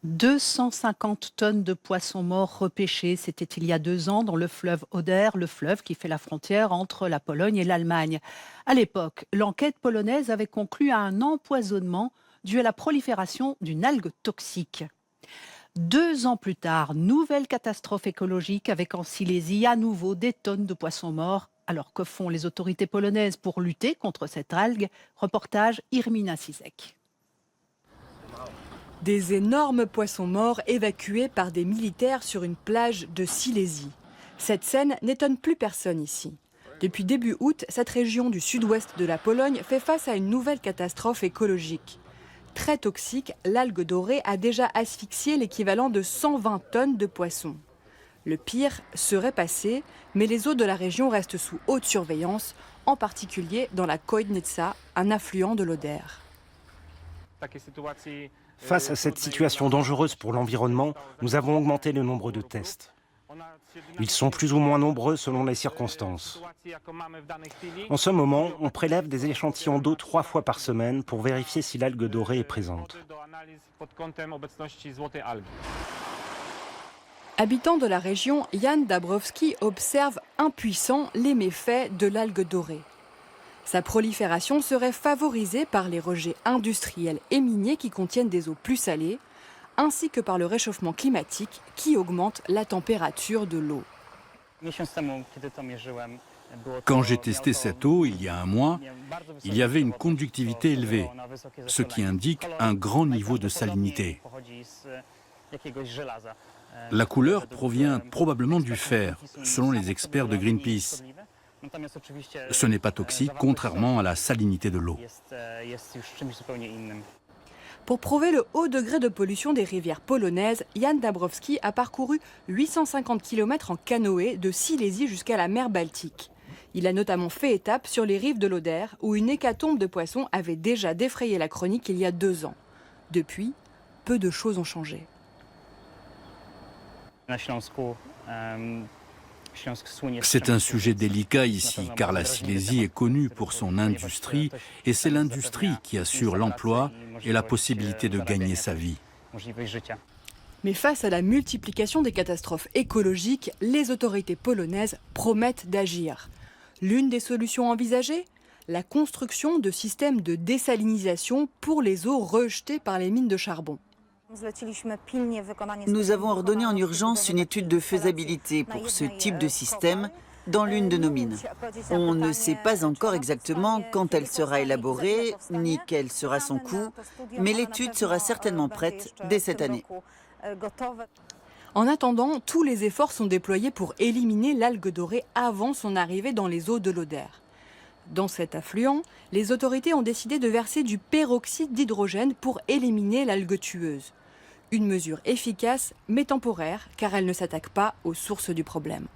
250 tonnes de poissons morts repêchés, c'était il y a 2 ans dans le fleuve Oder, le fleuve qui fait la frontière entre la Pologne et l'Allemagne. À l'époque, l'enquête polonaise avait conclu à un empoisonnement dû à la prolifération d'une algue toxique. 2 ans plus tard, nouvelle catastrophe écologique avec en Silésie à nouveau des tonnes de poissons morts. Alors que font les autorités polonaises pour lutter contre cette algue? Reportage Irmina Sizek. Des énormes poissons morts évacués par des militaires sur une plage de Silésie. Cette scène n'étonne plus personne ici. Depuis début août, cette région du sud-ouest de la Pologne fait face à une nouvelle catastrophe écologique. Très toxique, l'algue dorée a déjà asphyxié l'équivalent de 120 tonnes de poissons. Le pire serait passé, mais les eaux de la région restent sous haute surveillance, en particulier dans la Chojnica, un affluent de l'Oder. Face à cette situation dangereuse pour l'environnement, nous avons augmenté le nombre de tests. Ils sont plus ou moins nombreux selon les circonstances. En ce moment, on prélève des échantillons d'eau 3 fois par semaine pour vérifier si l'algue dorée est présente. Habitant de la région, Jan Dabrowski observe impuissant les méfaits de l'algue dorée. Sa prolifération serait favorisée par les rejets industriels et miniers qui contiennent des eaux plus salées, ainsi que par le réchauffement climatique qui augmente la température de l'eau. Quand j'ai testé cette eau il y a un mois, il y avait une conductivité élevée, ce qui indique un grand niveau de salinité. La couleur provient probablement du fer, selon les experts de Greenpeace. Ce n'est pas toxique, contrairement à la salinité de l'eau. Pour prouver le haut degré de pollution des rivières polonaises, Jan Dabrowski a parcouru 850 km en canoë de Silésie jusqu'à la mer Baltique. Il a notamment fait étape sur les rives de l'Oder, où une hécatombe de poissons avait déjà défrayé la chronique il y a 2 ans. Depuis, peu de choses ont changé. C'est un sujet délicat ici, car la Silésie est connue pour son industrie, et c'est l'industrie qui assure l'emploi et la possibilité de gagner sa vie. Mais face à la multiplication des catastrophes écologiques, les autorités polonaises promettent d'agir. L'une des solutions envisagées ? La construction de systèmes de désalinisation pour les eaux rejetées par les mines de charbon. Nous avons ordonné en urgence une étude de faisabilité pour ce type de système dans l'une de nos mines. On ne sait pas encore exactement quand elle sera élaborée, ni quel sera son coût, mais l'étude sera certainement prête dès cette année. En attendant, tous les efforts sont déployés pour éliminer l'algue dorée avant son arrivée dans les eaux de l'Oder. Dans cet affluent, les autorités ont décidé de verser du peroxyde d'hydrogène pour éliminer l'algue tueuse. Une mesure efficace mais temporaire car elle ne s'attaque pas aux sources du problème.